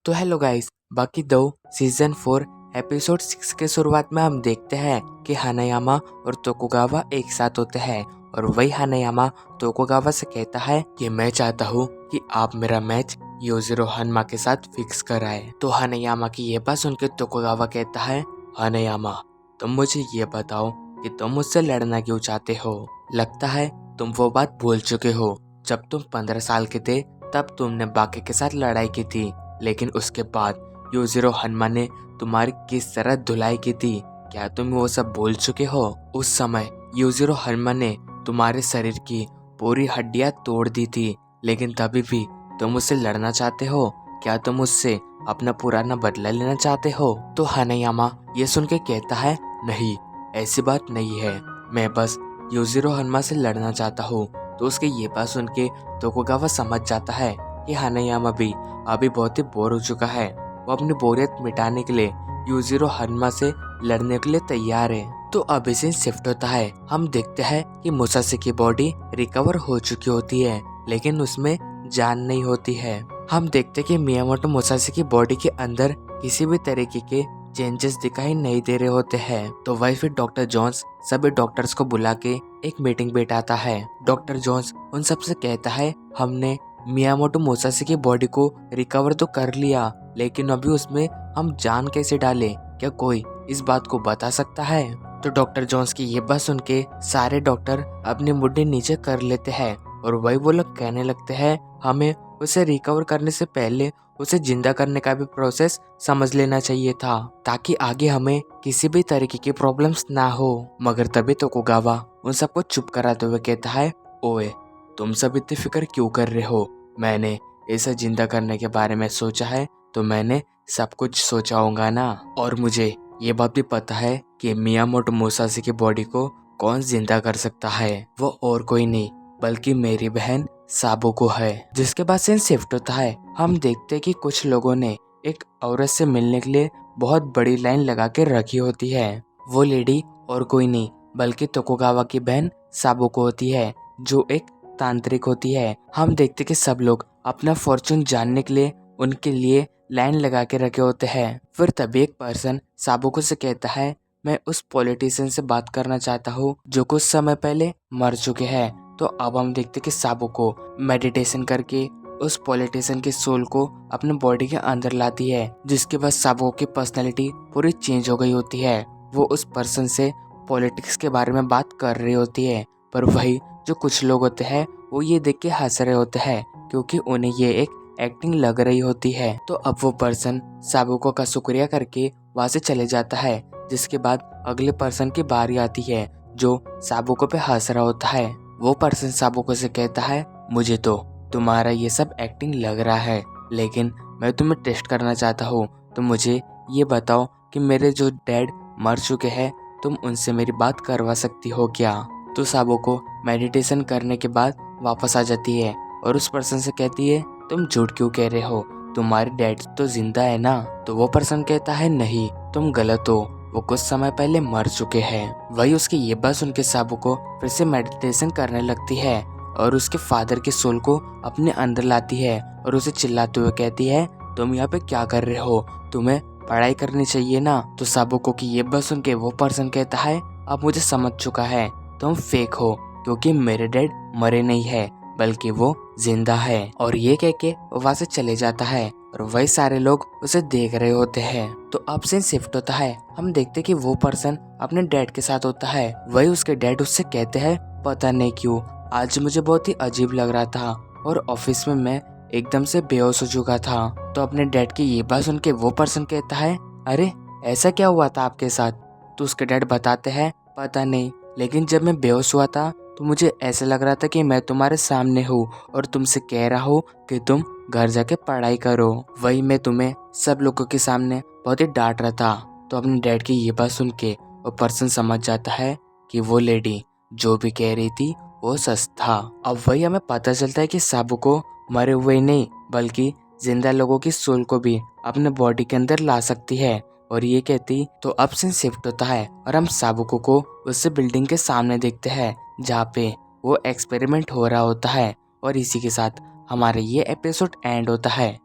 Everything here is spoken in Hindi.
तो हेलो गाइस, बाकी दो सीजन 4 एपिसोड 6 के शुरुआत में हम देखते हैं कि हानायामा और तोकुगावा एक साथ होते हैं और वही हानायामा तोकुगावा से कहता है कि मैं चाहता हूँ कि आप मेरा मैच योजिरो हन्मा के साथ फिक्स कराए। तो हानायामा की ये बात सुनकर तोकुगावा कहता है, हानायामा तुम मुझे ये बताओ कि तुम मुझसे लड़ना क्यों चाहते हो। लगता है तुम वो बात भूल चुके हो। जब तुम 15 साल के थे तब तुमने बाकी के साथ लड़ाई की थी, लेकिन उसके बाद योजिरो हन्मा ने तुम्हारी किस तरह धुलाई की थी। क्या तुम वो सब भूल चुके हो? उस समय योजिरो हन्मा ने तुम्हारे शरीर की पूरी हड्डियां तोड़ दी थी, लेकिन तभी भी तुम उससे लड़ना चाहते हो। क्या तुम उससे अपना पुराना बदला लेना चाहते हो? तो हानायामा ये सुन के कहता है, नहीं, ऐसी बात नहीं है, मैं बस योजिरो हन्मा से लड़ना चाहता हूँ। तो उसके ये बात सुन के तोकुगावा समझ जाता है कि हानायामा भी अभी बहुत ही बोर हो चुका है। वो अपनी बोरियत मिटाने के लिए योजिरो हन्मा से लड़ने के लिए तैयार है। तो अभी सीन शिफ्ट होता है। हम देखते हैं कि मुसाशी की बॉडी रिकवर हो चुकी होती है, लेकिन उसमें जान नहीं होती है। हम देखते हैं कि मियामोटो मुसाशी की बॉडी के अंदर किसी भी तरीके के चेंजेस दिखाई नहीं दे रहे होते हैं। तो वही फिर डॉक्टर जोन्स सभी डॉक्टर्स को बुला के एक मीटिंग बैठाता है। डॉक्टर जोन्स उन सबसे कहता है, हमने मियामोटो मुसाशी की बॉडी को रिकवर तो कर लिया, लेकिन अभी उसमें हम जान कैसे डालें? क्या कोई इस बात को बता सकता है? तो डॉक्टर जोन्स की ये बात सुन के सारे डॉक्टर अपनी मुड्ढी नीचे कर लेते हैं और वही वो लोग कहने लगते हैं, हमें उसे रिकवर करने से पहले उसे जिंदा करने का भी प्रोसेस समझ लेना चाहिए था, ताकि आगे हमें किसी भी तरीके की प्रॉब्लम्स ना हो। मगर तभी तोकुगावा उन सबको चुप कराते हुए कहता है, ओए तुम सब इतनी फिक्र क्यों कर रहे हो? मैंने इसे जिंदा करने के बारे में सोचा है, तो मैंने सब कुछ सोचा होगा ना। और मुझे ये बात भी पता है कि मियामोटो मुसाशी की बॉडी को कौन जिंदा कर सकता है। वो और कोई नहीं बल्कि मेरी बहन साबुको है। जिसके बाद सीन शिफ्ट होता है। हम देखते हैं कि कुछ लोगों ने एक औरत से मिलने के लिए बहुत बड़ी लाइन लगा के रखी होती है। वो लेडी और कोई नहीं बल्कि तोकुगावा की बहन साबुको होती है, जो एक तांत्रिक होती है। हम देखते कि सब लोग अपना फॉर्चून जानने के लिए उनके लिए लाइन लगा के रखे होते हैं। फिर तभी एक पर्सन साबुको से कहता है, मैं उस पॉलिटिशियन से बात करना चाहता हूँ जो कुछ समय पहले मर चुके हैं। तो अब हम देखते कि साबुको मेडिटेशन करके उस पॉलिटिशियन के सोल को अपने बॉडी के अंदर लाती है, जिसके बाद साबुको की पर्सनैलिटी पूरी चेंज हो गई होती है। वो उस पर्सन से पॉलिटिक्स के बारे में बात कर रही होती है, पर वही जो कुछ लोग होते हैं वो ये देख के हंस रहे होते हैं, क्योंकि उन्हें ये एक एक्टिंग लग रही होती है। तो अब वो पर्सन साबुको का शुक्रिया करके वहां से चले जाता है, जिसके बाद अगले पर्सन की बारी आती है जो साबुको पे हंस रहा होता है। वो पर्सन साबुको से कहता है, मुझे तो तुम्हारा ये सब एक्टिंग लग रहा है, लेकिन मैं तुम्हें टेस्ट करना चाहता हूँ। तो मुझे ये बताओ कि मेरे जो डैड मर चुके हैं, तुम उनसे मेरी बात करवा सकती हो क्या? तो साबुको मेडिटेशन करने के बाद वापस आ जाती है और उस पर्सन से कहती है, तुम झूठ क्यों कह रहे हो? तुम्हारे डैड तो जिंदा है ना? तो वो पर्सन कहता है, नहीं, तुम गलत हो, वो कुछ समय पहले मर चुके हैं। वही उसकी ये बात सुन के साबुको फिर से मेडिटेशन करने लगती है और उसके फादर के सोल को अपने अंदर लाती है और उसे चिल्लाते हुए कहती है, तुम यहाँ पे क्या कर रहे हो? तुम्हें पढ़ाई करनी चाहिए ना। तो साबुको की ये बात सुन के वो पर्सन कहता है, अब मुझे समझ चुका है, तुम फेक हो, क्योंकि मेरे डैड मरे नहीं है बल्कि वो जिंदा है। और ये कह के वो वहां से चले जाता है और वही सारे लोग उसे देख रहे होते हैं। तो अब सीन शिफ्ट होता है। हम देखते कि वो पर्सन अपने डैड के साथ होता है। वही उसके डैड उससे कहते हैं, पता नहीं क्यों आज मुझे बहुत ही अजीब लग रहा था और ऑफिस में मैं एकदम से बेहोश हो चुका था। तो अपने डैड की ये बात सुन के वो पर्सन कहता है, अरे ऐसा क्या हुआ था आपके साथ? तो उसके डैड बताते हैं, पता नहीं, लेकिन जब मैं बेहोश हुआ था तो मुझे ऐसा लग रहा था कि मैं तुम्हारे सामने हूँ और तुमसे कह रहा हूँ कि तुम घर जाके पढ़ाई करो। वही मैं तुम्हें सब लोगों के सामने बहुत ही डांट रहा था। तो अपने डैड की ये बात सुन के वो पर्सन समझ जाता है कि वो लेडी जो भी कह रही थी वो सच था। अब वही हमें पता चलता है कि साबुको मरे हुए ही नहीं बल्कि जिंदा लोगों की सोल को भी अपने बॉडी के अंदर ला सकती है। और ये कहती तो अब सीन शिफ्ट होता है और हम साबुको को उससे बिल्डिंग के सामने देखते हैं जहाँ पे वो एक्सपेरिमेंट हो रहा होता है। और इसी के साथ हमारे ये एपिसोड एंड होता है।